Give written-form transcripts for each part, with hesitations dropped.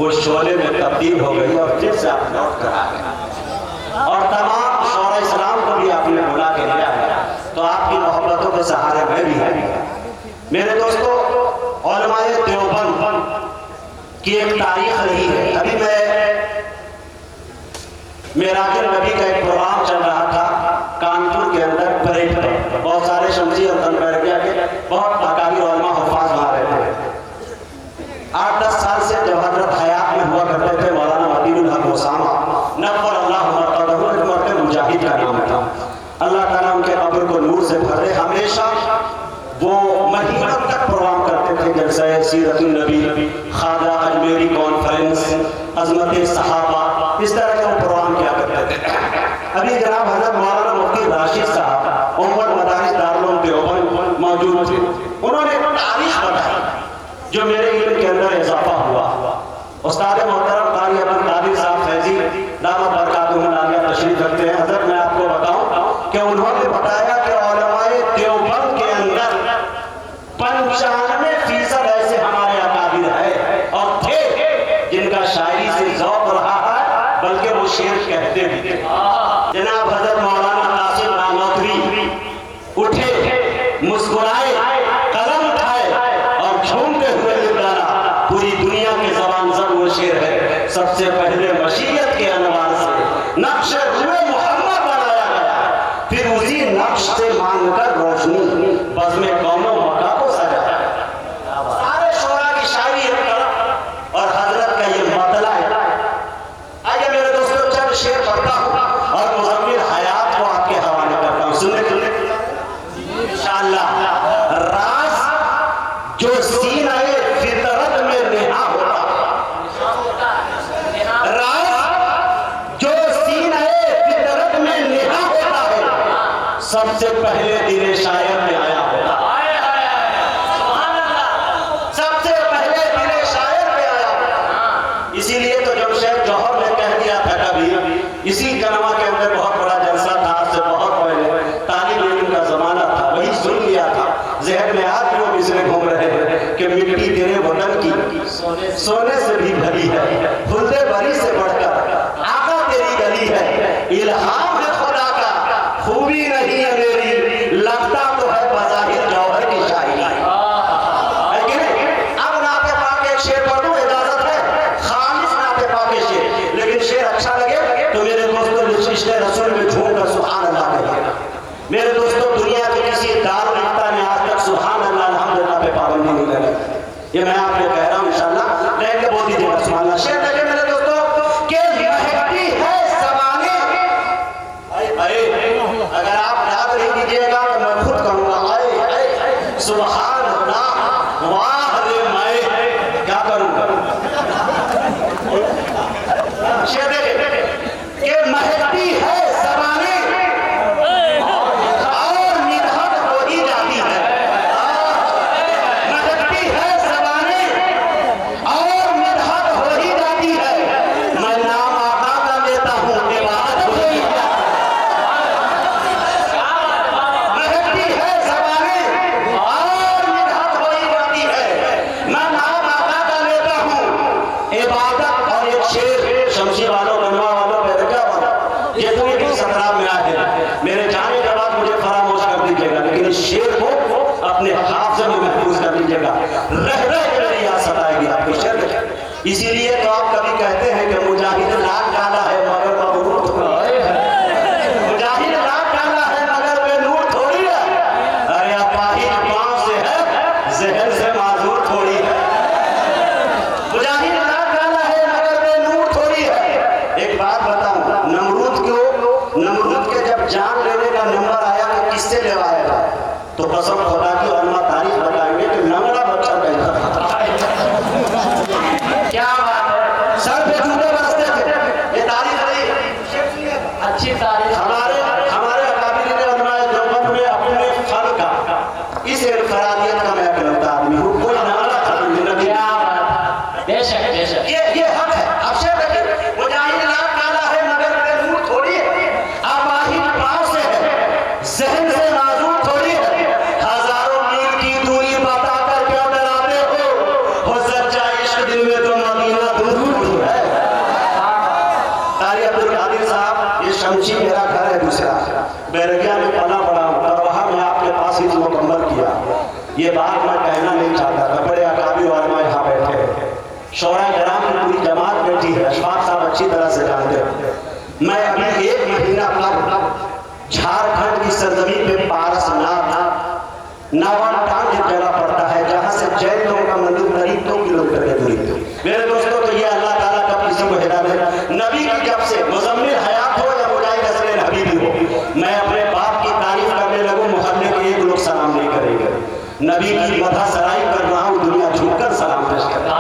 वो शोले में तब्दील हो गई और फिर से आप लौट कर आ गए और तमाम शौरा इस्लाम को भी आपने बुला के लिया है। तो आपकी मोहब्बतों के सहारे मैं भी है। मेरे दोस्तों, उलमाए देवबंद की एक तारीख रही है। अभी मेराज नबी का एक प्रोग्राम चल रहा था कानपुर के अंदर परेड पर। बहुत सारे शमसी और तनबरगिया के बहुत अकाबिर उलमा हुफ़ाज़ वहाँ रहते हैं। 8-10 साल से जब हज़रत हयात में हुआ करते थे मौलाना मदीनुल हक उसामा नव्वर अल्लाह मरतबहू, मुजाहिद का नाम था। अल्लाह ताला उनके कब्र को नूर से भर दे। हमेशा वो महीनों तक प्रोग्राम करते थे, जैसे सीरतुन नबी, खाजा अजमेरी कॉन्फ्रेंस, अज़मत सहाबा, इस तरह के वो प्रोग्राम किया करते थे। अभी जनाब हज़रत मौलाना मुफ्ती राशिद साहब उम्मत मदारिस दारुल उलूम देवबंद मौजूद थे। उन्होंने एक तारीख बताई जो मेरे इल्म के अंदर इजाफा हुआ। उस्ताद मोहतरम कारी अब्दुल कादिर साहब फैजी दामत बरकातुहुल आलिया तशरीफ रखते हैं। हज़रत मैं आपको बताऊं कि उन्होंने बताया कि उलमाए देवबंद के अंदर 95% ऐसे हमारे अकाबिर है और थे जिनका शायरी से ज़ौक़ रहा है, बल्कि वो शेर कहते भी थे। जनाब हज़रत मौलाना कासिम नानोतवी उठे, मुस्कुराए, कलम उठाए और झूमते हुए निकला। पूरी दुनिया के ज़बान सब वो शेर है। सबसे पहले मशीयत के अनवार से नक्श रूए मोहम्मद बनाया गया, फिर उसी नक्श से मांगकर रोशनी बज़ में कौमों मका को सजाया। सारे शोरा की शायरी एक तरफ और हजरत का ये मतला है। आइए मेरे दोस्तों, चंद शेर पढ़ता हूँ और मुज़म्मिल हयात को आपके हवाले करता हूँ। सुनने इंशाअल्लाह। राज जो सीने फितरत में नेहा होता, राज जो सीने फितरत में नेहा होता है, सबसे पहले दिल शायर में आया होता। सबसे पहले दिल शायर में आया होता। इसीलिए तो जमशेद जौहर ने कह दिया था कभी, इसी कलमा के अंदर बहुत बड़ा जलसा था, आज से बहुत पहले तालिब इल्म का जमाना था, वही सुन लिया था। ज़हन में आज भी वो इसलिए घूम रहे हैं कि मिट्टी तेरे वतन की सोने से भी भरी है, फुल्दे भरी से बढ़कर आका तेरी गली है। इल्हाम है खुदा का, खूबी नहीं है मेरी, लगता तो है बज़ाहिर जौहर की शायरी। अब नाते पाक एक शेर पढ़ दूं, इजाजत है? खालिस नाते पाक शेर, लेकिन शेर अच्छा लगे तो मेरे दोस्तों इश्क़ रसूल में झूम कर सुभान अल्लाह कहिएगा। मेरे दोस्तों, दुनिया के किसी दारुल इफ्ता ने आज तक सुभान अल्लाह अल्हम्दुलिल्लाह पे पाबंदी नहीं लगी। ये मैं आपको कह रहा हूँ। इंशाअल्लाह लेके बोल दीजिएगा सुभान अल्लाह। शेर लगे मेरे दोस्तों के महकती है ज़बाने। अगर आप याद नहीं कीजिएगा तो मैं खुद कहूँगा आए सुभान अल्लाह, वाह रे मैं क्या करूँगा। शेर देखे के महकती है ज़बाने और निधक हो ही जाती है। महकती है ज़बाने और निधक हो ही जाती है। मैं नाम आका का लेता हूँ, इबादत हो ही जाती है। महकती है ज़बाने और निधक हो ही जाती है। मैं नाम आका का लेता हूँ, इबादत। और एक शेर शमशी वालों, गनवा वालों, बेरका वालों, ये कोई भी सतराब में आए हैं, मेरे जाने के बाद मुझे फरामोश कर दीजिएगा, लेकिन इस शेर को अपने हाफ़िज़े में महफूज कर लीजिएगा। रह रह के मेरी याद सताएगी आपको शेर। इसीलिए तो आप कभी कहते हैं कि मुजाहिद लाख डाला है मगर मबरूर थोड़ी है। मुजाहिद लाख डाला है मगर बेनूर थोड़ी है। अरे अपाहिज पाँव से है, ज़हन से माजूर थोड़ी है। मुजाहिद लाख डाला है मगर बेनूर थोड़ी है। एक बात बताऊं, नमरूद के जब जान लेने का नंबर आया तो किससे लेवाएगा? तो कसम खुदा की उलमा तारीख बताएंगे कि लंगड़ा बच्चा पैदा था। क्या बात है, सर पे जूते बरसते थे। ये तारीख नहीं, अच्छी तारीख। हमारे अकाबिर ने उलमाए देवबंद में अपने फन का, इस इनफरादियत का मैं कहता आदमी हूँ। कोई लंगड़ा था नहीं। क्या बात, बेशक बेशक, ये हक है। अब शेर देखिए, मुजाहिद लाख डाला है मगर बेनूर थोड़ी है। अपाहिज पाँव से है, ज़हन से माजूर थोड़ी है। हजारों मील की दूरी बताकर क्यों डराते हो? सच्चा इश्क दिल में तो मदीना दूर बैरगिया में पला पड़ा हूँ, करवाहा में आपके पास ही मुकम्मल किया। ये बात मैं कहना नहीं चाहता था, बड़े अकाबी उलमा यहाँ बैठे हैं, शौरा कराम की पूरी जमात बैठी है, अशफाक साहब अच्छी तरह से जानते हैं। मैं अभी 1 महीना कब झारखंड की सरजमीन पे पारसनाथ नावाटांग एक जगह पड़ता है, जहाँ से जैन लोगों का मंदिर करीब 2 किलोमीटर की दूरी पे। मेरे दोस्तों, तो ये अल्लाह ताला कब किसी को हिदायत दे। नबी की जब से मुज़म्मिल हयात हो या मुजाहिद असले हबीबी हो, मैं अपने बाप की तारीफ करने लगूं, मोहल्ले के एक लोग सलाम नहीं करेंगे। नबी की मथा सराई कर रहा हूँ, दुनिया झुककर सलाम पेश कर रहा है।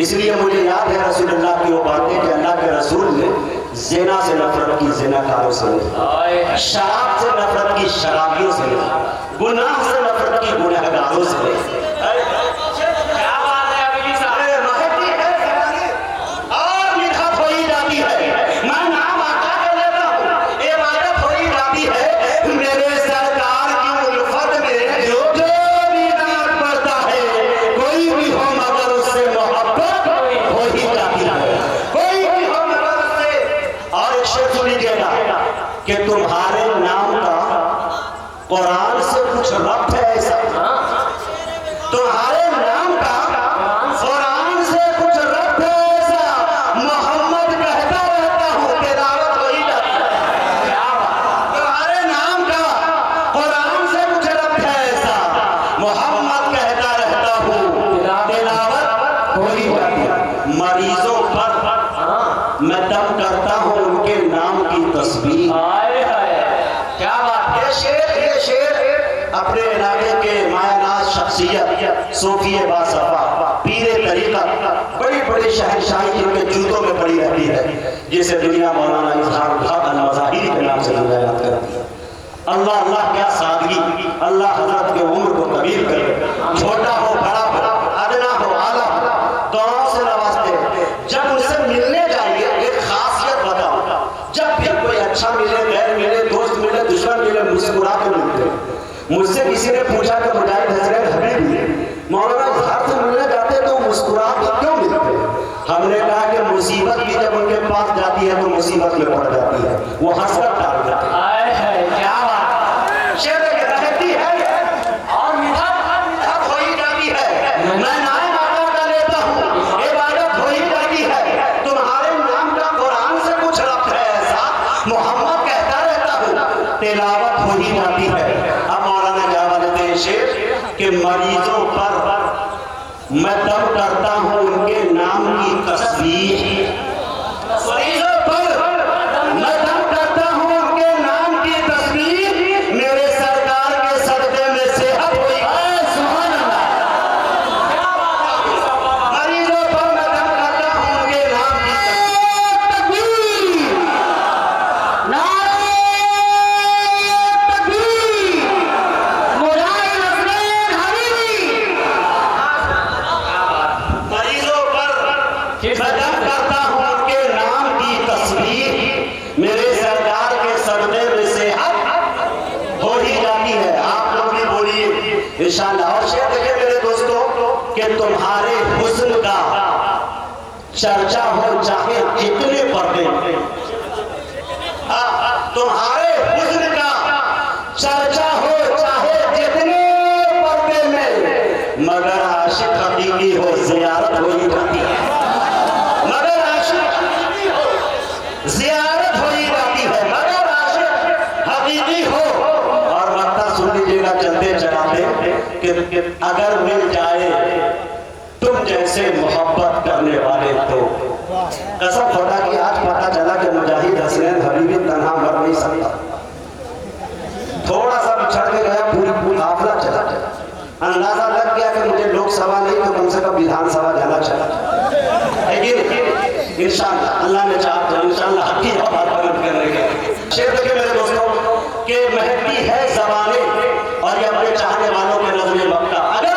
इसलिए मुझे याद है रसूलुल्लाह की वो बातें कि अल्लाह के रसूल ने ज़िना से नफरत की, ज़िनाकारों से नहीं, शराब से नफरत की, शराबियों से नहीं, गुनाह से नफरत की, गुनहगारों से नहीं। कि तुम्हारे नाम का कुरान से कुछ रब्त है, ऐसा तुम्हारे नाम का कुरान से कुछ रब्त है, ऐसा मोहम्मद कहता रहता हूँ, तिलावत वही जाती है। तुम्हारे नाम का कुरान से कुछ रब्त है, ऐसा मोहम्मद कहता रहता हूँ, तिलावत वही जाती है। मरीजों पर मैं दम करता हूँ उनके नाम की तस्बीह। क्या बात, ये शेर अपने इलाके के मायानाज शख्सियत सूफी बासफा पीरे तरीका बड़ी बड़ी शहनशाही जिनके जूतों में पड़ी रहती है, जिसे दुनिया मौलाना इजहार अल-मज़ाहिरी के नाम से याद करती है। अल्लाह अल्लाह क्या सादगी, अल्लाह हजरत के उम्र को कबीर करे, छोटा हो बड़ा हो, अदना हो आला, दुआओं से नवाजते। जब उनसे मिलने जाइए एक खासियत बताओ, जब भी कोई अच्छा मिले, गैर मिले, दोस्त मिले, दुश्मन मिले, मुस्कुरा के मिलते। मुझसे किसी ने पूछा कि मुजाहिद हजरत हबीब मौलाना इजहार से मिलने जाते तो मुस्कुरा के क्यों मिलते? हमने कहा कि मुसीबत भी जब उनके पास जाती है तो मुसीबत में पड़ जाती है, वो हंसकर टाल देते हैं। क्या बात, शेर रहती है और मिठास हो ही जाती है। मैं नाम आका का लेता हूँ, इबादत हो ही जाती है। तुम्हारे नाम का कुरान से कुछ रब्त है, ऐसा मोहम्मद कहता रहता हूँ, तिलावत हो ही जाती है। अब मौलाना क्या बोलते हैं शेर के मरीजों पर मैं दम करता हूँ उनके नाम की तस्बीह। मरीजों पर मैं दम करता हूँ उनके नाम की तस्बीह। मेरे सरकार के सदक़े में सेहत हुई, सुभान अल्लाह। मरीजों पर मैं दम करता हूँ उनके नाम की तस्बीह। मेरे सरकार के सदक़े में सेहत हो ही जाती है। आप लोग भी बोलिए इंशाअल्लाह। और शेर देखिए मेरे दोस्तों कि तुम्हारे हुस्न का चर्चा हो चाहे जितने पर्दे, तुम्हारे हुस्न का चर्चा हो चाहे जितने पर्दे में, मगर आशिक हकीकी हो ज़ियारत हो ही जाती है। मगर आशिक ज़ियारत हो ही जाती है, मगर आशिक हकीकी हो। और मत्ता सुन लीजिएगा चलते चलाते कि अगर मिल जाए तुम जैसे मोहब्बत करने वाले तो। कसम खुदा की आज पता चला कि मुजाहिद हसनैन हबीबी तन्हा मर नहीं सकता। थोड़ा सा बिछड़ के गया, पूरी काफिला चला गया। अंदाजा लग गया कि मुझे लोकसभा नहीं तो कम से कम विधानसभा जाना चाहिए। लेकिन इंशाअल्लाह अल्लाह ने चाहा तो इंशाअल्लाह हक की बात करने के शेर के मेरे दोस्तों के महती है ज़बाने और ये अपने चाहने वालों के नज़्म वक्ता। अगर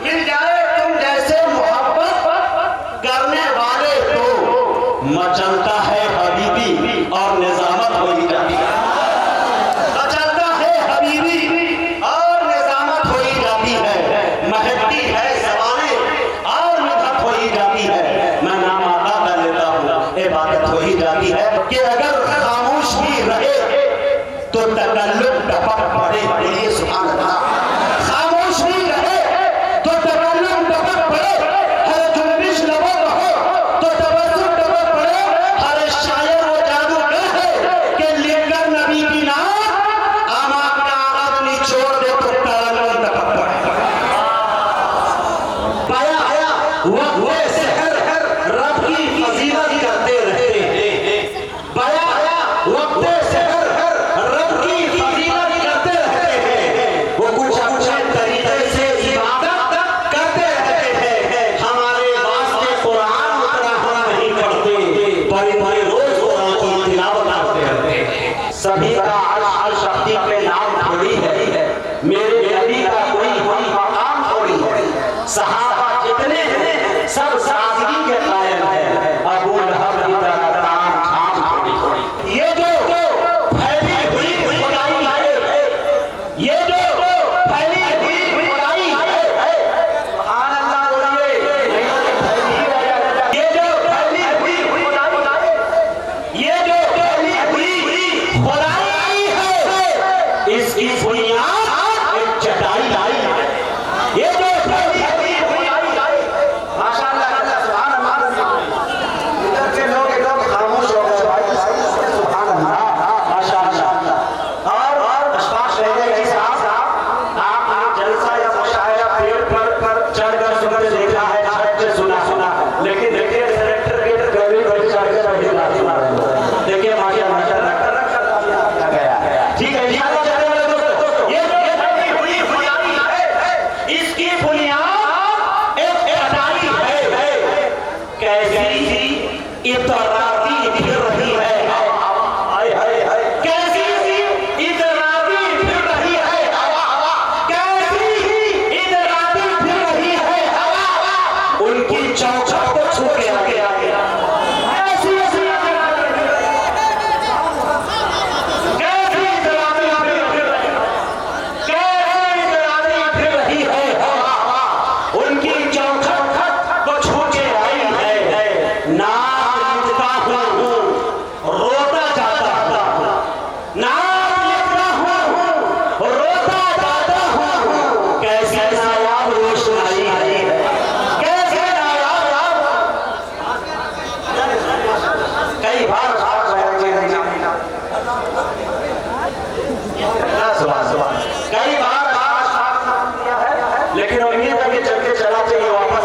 मिल जाए तुम जैसे मोहब्बत करने वाले तो मचलता है हबीबी और निजामत हो ही जाती है। मचलता है हबीबी और निजामत हो ही जाती है। महती है ज़बाने और निज़ामत हो ही जाती है। मैं नाम आता कर लेता हूँ, इबादत हो ही जाती है कि अगर खामोश भी रहे तो तकल्लुम टपक पड़े। बोलिए सुभान अल्लाह। खामोश भी रहे तो तकल्लुम टपक पड़े। हर जुम्बिश लबों हो तो तबस्सुम टपक पड़े। हर शायर वो जादूगर है कि लिखकर नबी की नाम आमाक का आगत निचोड़ दे तो तरन्नुम टपक पड़े। पाया वक्त सहर रब की फजीलत करते रहते। पाया वक्त सहर रब की फजीलत करते रहते हैं। वो कुछ अच्छे तरीके से इबादत करते रहते हैं। हमारे वास्ते कुरान उतना हम नहीं पढ़ते, बड़े रोज कुरान की तिलावत करते रहते हैं। सभी का अर्श शक्ति पे नाम थोड़ी है, मेरे नबी का कोई मकाम थोड़ी है। सहाबा जितने हैं सब सादगी के कायल है। अबू लहब की तरह ताम झाम थोड़ी। ये जो फैली हुई बुराई है, ये जो फैली हुई बुराई है, सुभान अल्लाह बोलिए। ये जो फैली हुई बुराई है, ये जो फैली हुई बुराई है, इसकी बुनियाद एक चटाई है। ये जो फैली हुई बुराई है, माशाअल्लाह सुभान अल्लाह। इधर के लोग एकदम खामोश हो गए भाई, सुभान अल्लाह माशाअल्लाह। और अशफाक रहने के साथ आप जलसा या मुशायरा पेड़ पर चढ़कर सुनकर देखा है, छत से सुना, लेकिन देखिए डायरेक्टर के गली पर चढ़कर नहीं सुना रहे। देखिए माशाअल्लाह रखा गया। ठीक है जी, ये फैली हुई बुराई है, इसकी बुनियाद एक चटाई है। कैसी इतराती फिर रही है, कैसी इतराती फिर रही है, कैसी इतराती फिर रही है। उनकी चौखट को छू के आगे कैसी इतराती फिर रही है, कैसी इतराती फिर रही है। उनकी चौखट को छू के आई है। नाम लिखता हूँ रोता जाता हूँ, नाम लिखता हूँ रोता जाता हूँ। कैसे नायाब रोशनाई है, कैसे नायाब। कई बार कई बार लेकिन उम्मीद है कि चल के चला चाहिए वापस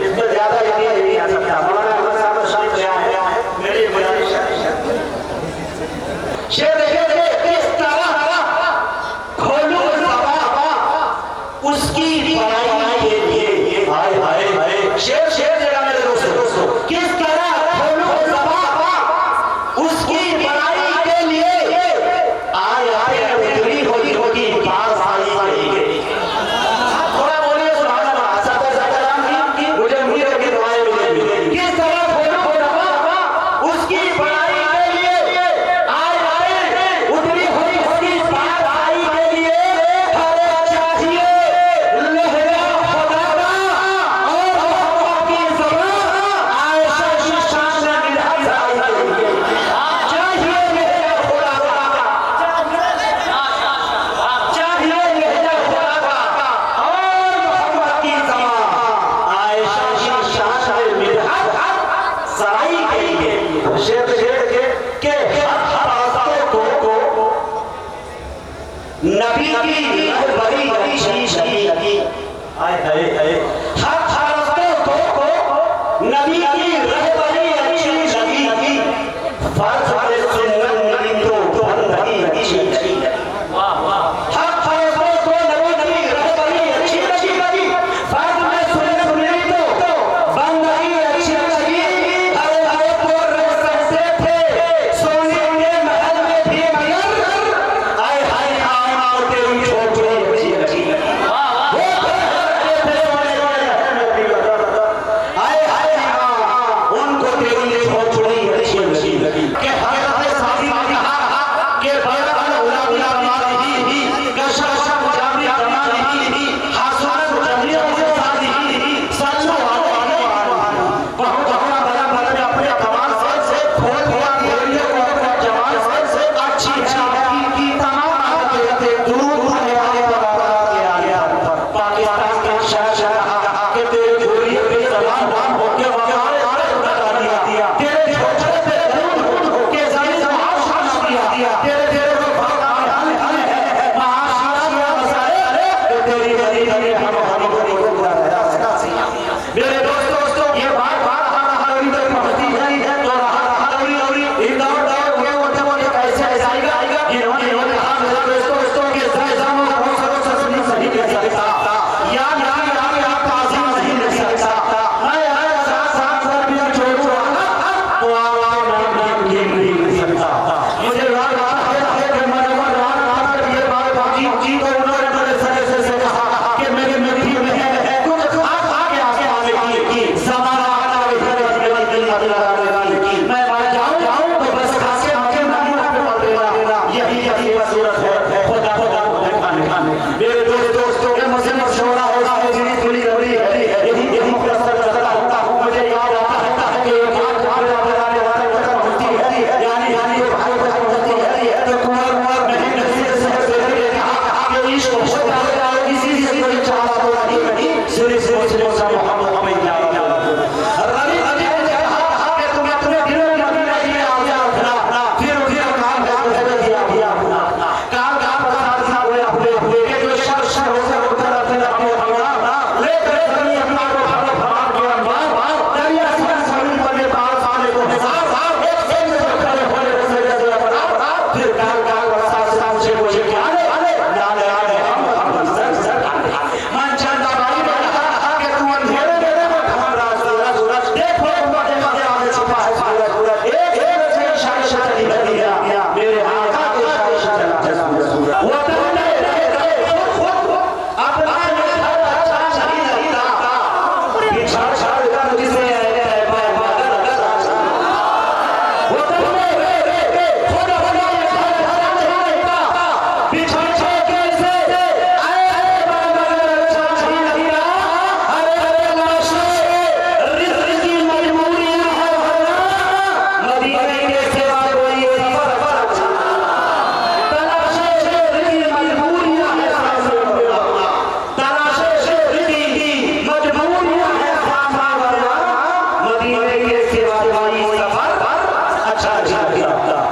इसमें ज्यादा नहीं आ सकता। मौलाना अहमद साहब शाम से आया है, मेरी गुजारिश है। शेर देखिए किस तरह खोलूं ज़बान उसकी बड़ाई के लिए। हाय हाय हाय, शेर जगह मेरे दोस्तों, किस तरह खोलूं ज़बान उसकी बड़ाई के लिए। आए आए उतरी होगी पास आई गई। थोड़ा बोलिए सुभान अल्लाह। सदाम की मुझे उम्मीद है कि दुआएं मिलेंगी। किस तरह खोलूं ज़बान उसकी बड़ाई के लिए। आए उतरी होगी पास आई के लिए। हरे चाहिए लहरा खुदा का और मोहब्बत की ज़बान आयशा की शान में मिला आई के लिए। चाहिए लहरा खुदा का, चाहिए लहरा खुदा का और मोहब्बत की ज़बान आयशा की शान में मिला सराई के लिए। शेर के हर रास्तों को नबी की